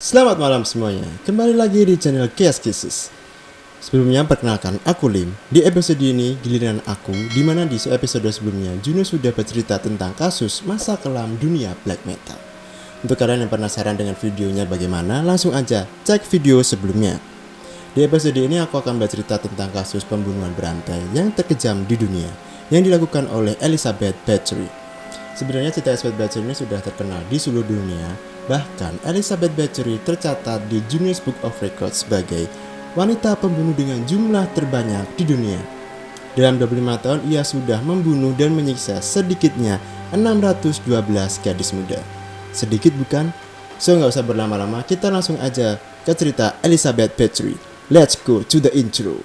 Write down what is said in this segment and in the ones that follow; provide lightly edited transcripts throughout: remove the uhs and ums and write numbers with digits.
Selamat malam semuanya, kembali lagi di channel Chaos Kisses. Sebelumnya perkenalkan, aku Lim. Di episode ini giliran aku, dimana di episode sebelumnya Juno sudah bercerita tentang kasus masa kelam dunia black metal. Untuk kalian yang penasaran dengan videonya bagaimana, langsung aja cek video sebelumnya. Di episode ini aku akan bercerita tentang kasus pembunuhan berantai yang terkejam di dunia yang dilakukan oleh Elizabeth Bathory. Sebenarnya cerita Elizabeth Bathory ini sudah terkenal di seluruh dunia. Bahkan Elizabeth Bathory tercatat di Guinness Book of Records sebagai wanita pembunuh dengan jumlah terbanyak di dunia. Dalam 25 tahun ia sudah membunuh dan menyiksa sedikitnya 612 gadis muda. Sedikit bukan? So nggak usah berlama-lama, kita langsung aja ke cerita Elizabeth Bathory. Let's go to the intro.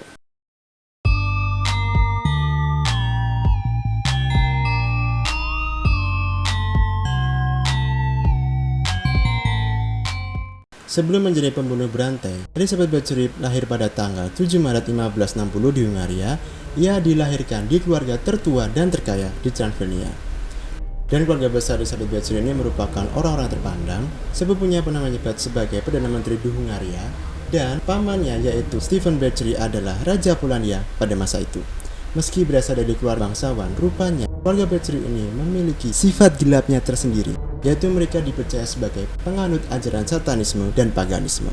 Sebelum menjadi pembunuh berantai, Elizabeth Bathory lahir pada tanggal 7 Maret 1560 di Hungaria. Ia dilahirkan di keluarga tertua dan terkaya di Transylvania. Dan keluarga besar Elizabeth Bathory ini merupakan orang-orang terpandang. Sepupunya pernah menjabat sebagai Perdana Menteri di Hungaria, dan pamannya yaitu Stephen Bathory adalah Raja Polandia pada masa itu. Meski berasal dari keluarga bangsawan, rupanya keluarga Bathory ini memiliki sifat gelapnya tersendiri, yaitu mereka dipercaya sebagai penganut ajaran satanisme dan paganisme.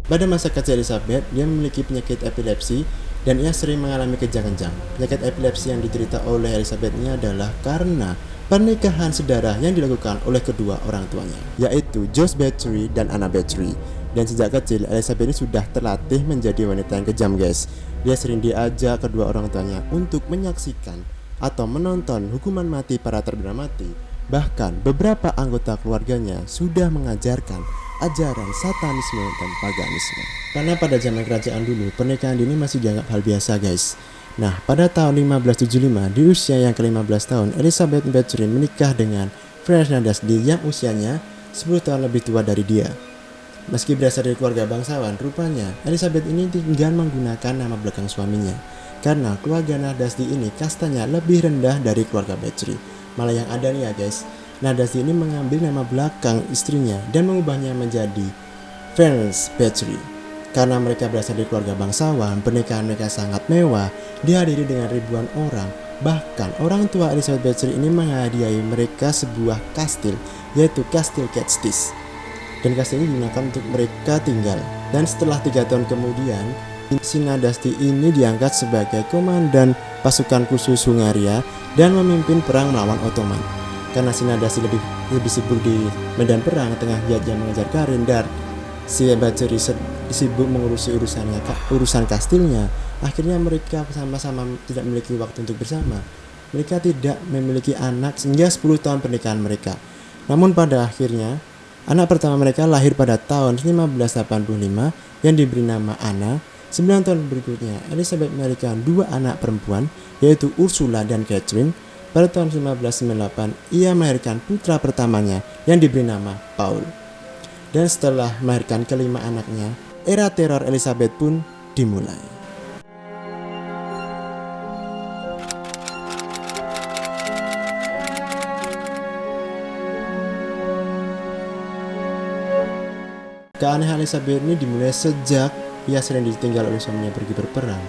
Pada masa kecil Elizabeth, dia memiliki penyakit epilepsi dan ia sering mengalami kejang-kejang. Penyakit epilepsi yang diderita oleh Elizabeth ini adalah karena pernikahan sedara yang dilakukan oleh kedua orang tuanya, yaitu George Bathory dan Anna Bathory. Dan sejak kecil, Elizabeth ini sudah terlatih menjadi wanita yang kejam, guys. Dia sering diajak kedua orang tuanya untuk menyaksikan atau menonton hukuman mati para terpidana mati. Bahkan beberapa anggota keluarganya sudah mengajarkan ajaran satanisme dan paganisme. Karena pada zaman kerajaan dulu, pernikahan dini masih dianggap hal biasa, guys. Nah, pada tahun 1575, di usia yang ke-15 tahun, Elizabeth Bathory menikah dengan Ferdinand Dasdy yang usianya 10 tahun lebih tua dari dia. Meski berasal dari keluarga bangsawan, rupanya Elizabeth ini tinggal menggunakan nama belakang suaminya. Karena keluarga Dasdy ini kastanya lebih rendah dari keluarga Bathory. Malah yang ada nih ya guys, Dasdy ini mengambil nama belakang istrinya dan mengubahnya menjadi Florence Bathory. Karena mereka berasal dari keluarga bangsawan, pernikahan mereka sangat mewah, dihadiri dengan ribuan orang. Bahkan orang tua Elizabeth Bathory ini menghadiahi mereka sebuah kastil, yaitu Kastil Catestis. Dan kastil ini digunakan untuk mereka tinggal. Dan setelah 3 tahun kemudian, Sina Dasdy ini diangkat sebagai komandan pasukan khusus Hungaria dan memimpin perang melawan Ottoman. Karena Sina Dasdy lebih sibuk di medan perang tengah giatnya mengejar karir, dan si Bathory sibuk mengurusi urusan kastilnya. Akhirnya mereka sama-sama tidak memiliki waktu untuk bersama. Mereka tidak memiliki anak hingga 10 tahun pernikahan mereka. Namun pada akhirnya anak pertama mereka lahir pada tahun 1585 yang diberi nama Anna. 9 tahun berikutnya, Elizabeth melahirkan 2 anak perempuan, yaitu Ursula dan Catherine. Pada tahun 1598, ia melahirkan putra pertamanya yang diberi nama Paul. Dan setelah melahirkan kelima anaknya, era teror Elizabeth pun dimulai. Keanehan Elizabeth ini dimulai sejak ia sering ditinggal oleh suaminya pergi berperang.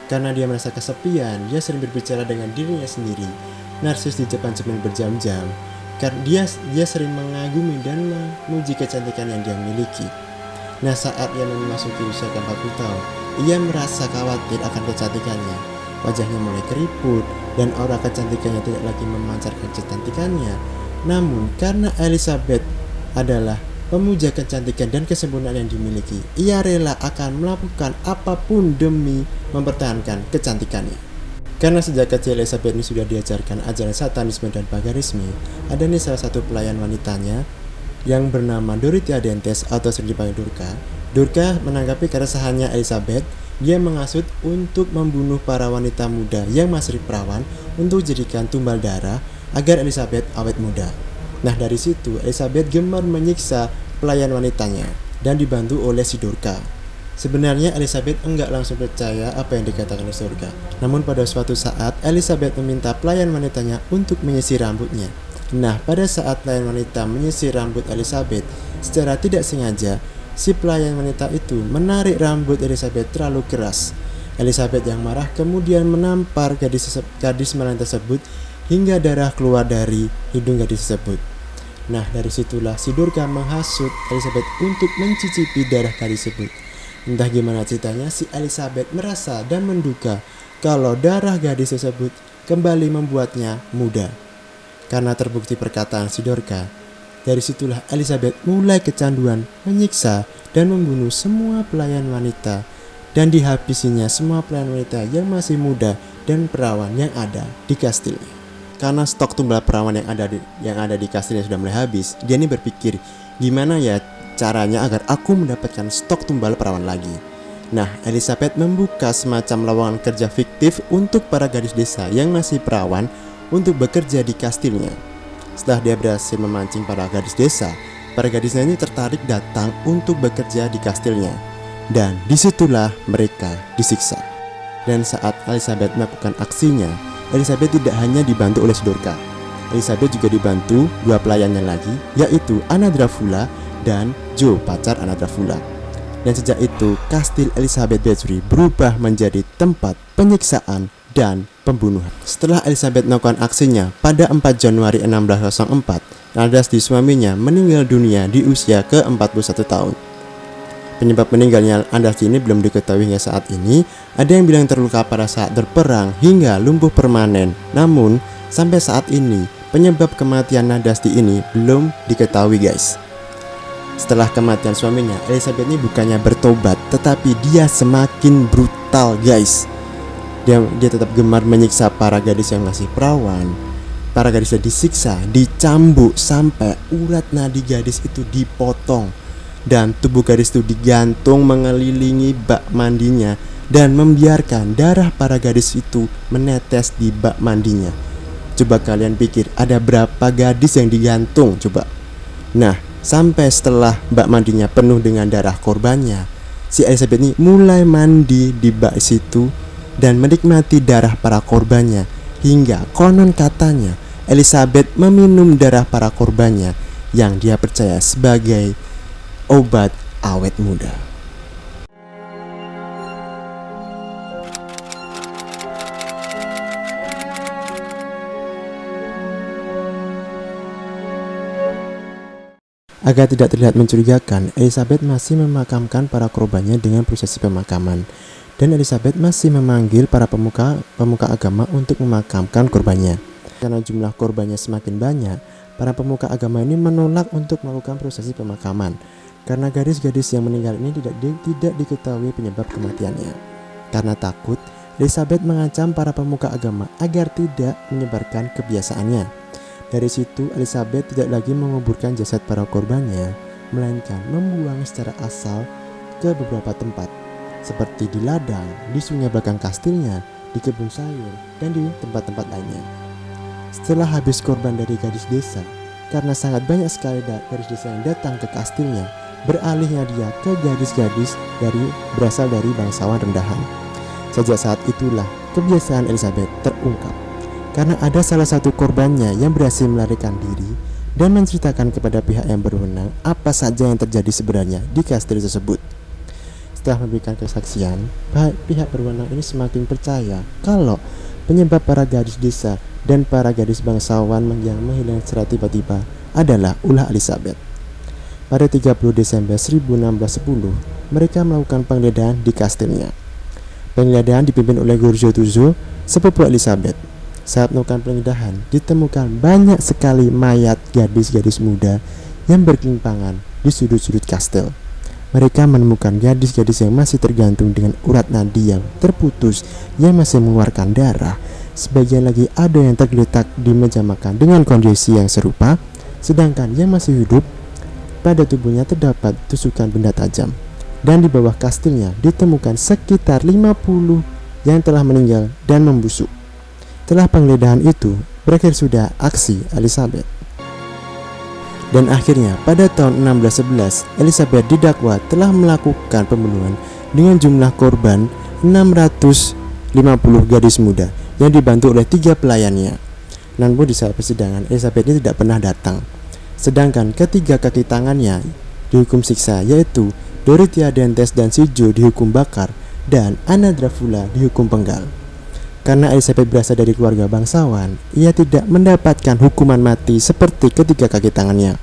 Karena dia merasa kesepian, dia sering berbicara dengan dirinya sendiri. Narsis di depan cermin berjam-jam. Karena dia sering mengagumi dan memuji kecantikan yang dia miliki. Nah, saat ia memasuki usia ke-40 tahun, ia merasa khawatir akan kecantikannya. Wajahnya mulai keriput dan aura kecantikannya tidak lagi memancarkan kecantikannya. Namun karena Elizabeth adalah pemuja kecantikan dan kesempurnaan yang dimiliki, ia rela akan melakukan apapun demi mempertahankan kecantikannya. Karena sejak kecil Elizabeth ini sudah diajarkan ajaran satanisme dan paganisme, ada nih salah satu pelayan wanitanya yang bernama Dorothea Dentes atau sering dipanggil Durka. Durka menanggapi keresahannya Elizabeth. Dia menghasut untuk membunuh para wanita muda yang masih perawan untuk jadikan tumbal darah agar Elizabeth awet muda. Nah, dari situ Elizabeth gemar menyiksa pelayan wanitanya dan dibantu oleh si Durka. Sebenarnya Elizabeth enggak langsung percaya apa yang dikatakan oleh Durka. Namun pada suatu saat Elizabeth meminta pelayan wanitanya untuk menyisir rambutnya. Nah, pada saat pelayan wanita menyisir rambut Elizabeth, secara tidak sengaja si pelayan wanita itu menarik rambut Elizabeth terlalu keras. Elizabeth yang marah kemudian menampar gadis melayan tersebut hingga darah keluar dari hidung gadis tersebut. Nah, dari situlah si Durga menghasut Elizabeth untuk mencicipi darah gadis tersebut. Entah gimana ceritanya, si Elizabeth merasa dan menduga kalau darah gadis tersebut kembali membuatnya muda. Karena terbukti perkataan si Durga, dari situlah Elizabeth mulai kecanduan menyiksa dan membunuh semua pelayan wanita, dan dihabisinya semua pelayan wanita yang masih muda dan perawan yang ada di kastilnya. Karena stok tumbal perawan yang ada di kastilnya sudah mulai habis, dia ini berpikir, gimana ya caranya agar aku mendapatkan stok tumbal perawan lagi. Nah, Elizabeth membuka semacam lowongan kerja fiktif untuk para gadis desa yang masih perawan untuk bekerja di kastilnya. Setelah dia berhasil memancing para gadis desa, para gadisnya ini tertarik datang untuk bekerja di kastilnya. Dan disitulah mereka disiksa. Dan saat Elizabeth melakukan aksinya, Elizabeth tidak hanya dibantu oleh Durga. Elizabeth juga dibantu dua pelayannya lagi, yaitu Anna Dracula dan Joe, pacar Anna Dracula. Dan sejak itu, kastil Elizabeth Bathory berubah menjadi tempat penyiksaan dan pembunuhan. Setelah Elizabeth melakukan aksinya pada 4 Januari 1604, Nadasti suaminya meninggal dunia di usia ke-41 tahun. Penyebab meninggalnya Nadasti ini belum diketahui hingga saat ini. Ada yang bilang terluka pada saat berperang hingga lumpuh permanen. Namun sampai saat ini penyebab kematian Nadasti ini belum diketahui, guys. Setelah kematian suaminya, Elizabeth ini bukannya bertobat, tetapi dia semakin brutal, guys. Dia tetap gemar menyiksa para gadis yang masih perawan. Para gadisnya disiksa, dicambuk sampai urat nadi gadis itu dipotong, dan tubuh gadis itu digantung mengelilingi bak mandinya dan membiarkan darah para gadis itu menetes di bak mandinya. Coba kalian pikir, ada berapa gadis yang digantung coba? Nah, sampai setelah bak mandinya penuh dengan darah korbannya, si Elizabeth ini mulai mandi di bak situ dan menikmati darah para korbannya, hingga konon katanya Elizabeth meminum darah para korbannya yang dia percaya sebagai obat awet muda. Agar tidak terlihat mencurigakan, Elizabeth masih memakamkan para korbannya dengan prosesi pemakaman. Dan Elizabeth masih memanggil para pemuka agama untuk memakamkan korbannya. Karena jumlah korbannya semakin banyak, para pemuka agama ini menolak untuk melakukan prosesi pemakaman. Karena gadis-gadis yang meninggal ini tidak diketahui penyebab kematiannya. Karena takut, Elizabeth mengancam para pemuka agama agar tidak menyebarkan kebiasaannya. Dari situ Elizabeth tidak lagi menguburkan jasad para korbannya, melainkan membuang secara asal ke beberapa tempat, seperti di ladang, di sungai belakang kastilnya, di kebun sayur, dan di tempat-tempat lainnya. Setelah habis korban dari gadis desa, karena sangat banyak sekali gadis desa yang datang ke kastilnya, beralihnya dia ke gadis-gadis berasal dari bangsawan rendahan. Sejak saat itulah kebiasaan Elizabeth terungkap. Karena ada salah satu korbannya yang berhasil melarikan diri dan menceritakan kepada pihak yang berwenang apa saja yang terjadi sebenarnya di kastil tersebut. Setelah memberikan kesaksian, pihak berwenang ini semakin percaya kalau penyebab para gadis desa dan para gadis bangsawan yang menghilang secara tiba-tiba adalah ulah Elizabeth. Pada 30 Desember 1610, mereka melakukan penggeledahan di kastilnya. Penggeledahan dipimpin oleh Gorgo Tuzo, sepupu Elizabeth. Saat melakukan penggeledahan, ditemukan banyak sekali mayat gadis-gadis muda yang berkelimpangan di sudut-sudut kastil. Mereka menemukan gadis-gadis yang masih tergantung dengan urat nadi yang terputus yang masih mengeluarkan darah. Sebagian lagi ada yang tergeletak di meja makan dengan kondisi yang serupa, sedangkan yang masih hidup pada tubuhnya terdapat tusukan benda tajam. Dan di bawah kastilnya ditemukan sekitar 50 yang telah meninggal dan membusuk. Setelah penggeledahan itu, berakhir sudah aksi Elizabeth. Dan akhirnya pada tahun 1611, Elizabeth didakwa telah melakukan pembunuhan dengan jumlah korban 650 gadis muda yang dibantu oleh 3 pelayannya. Namun di saat persidangan, Elizabeth ini tidak pernah datang. Sedangkan ketiga kaki tangannya dihukum siksa, yaitu Dorothea Dentes dan Shijo dihukum bakar, dan Anna Dracula dihukum penggal. Karena Elizabeth berasal dari keluarga bangsawan, ia tidak mendapatkan hukuman mati seperti ketiga kaki tangannya,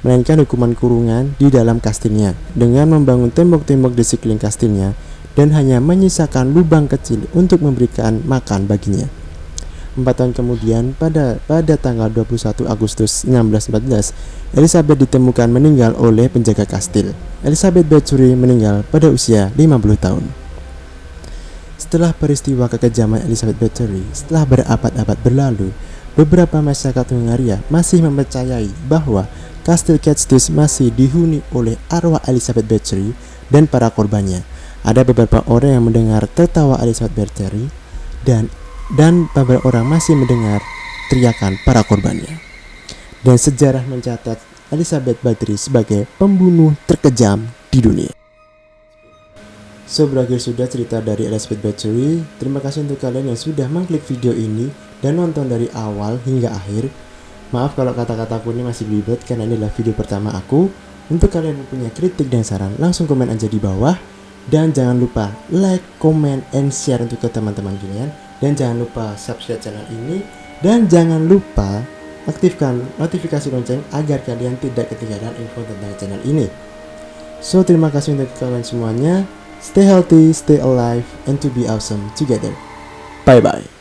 melainkan hukuman kurungan di dalam kastilnya dengan membangun tembok-tembok di sekeliling kastilnya dan hanya menyisakan lubang kecil untuk memberikan makan baginya. 4 tahun kemudian, pada tanggal 21 Agustus 1614, Elizabeth ditemukan meninggal oleh penjaga kastil. Elizabeth Bathory meninggal pada usia 50 tahun. Setelah peristiwa kekejaman Elizabeth Bathory, setelah berabad-abad berlalu, beberapa masyarakat Hungaria masih mempercayai bahwa Kastil Kecsdic masih dihuni oleh arwah Elizabeth Bathory dan para korbannya. Ada beberapa orang yang mendengar tertawa Elizabeth Bathory dan beberapa orang masih mendengar teriakan para korbannya. Dan sejarah mencatat Elizabeth Bathory sebagai pembunuh terkejam di dunia. So, berakhir sudah cerita dari Elizabeth Bathory. Terima kasih untuk kalian yang sudah mengklik video ini dan nonton dari awal hingga akhir. Maaf kalau kata-kataku ini masih belibet karena ini adalah video pertama aku. Untuk kalian yang punya kritik dan saran, langsung komen aja di bawah. Dan jangan lupa like, comment, and share untuk ke teman-teman kalian. Dan jangan lupa subscribe channel ini. Dan jangan lupa aktifkan notifikasi lonceng agar kalian tidak ketinggalan info tentang channel ini. So, terima kasih untuk kalian semuanya. Stay healthy, stay alive, and to be awesome together. Bye-bye.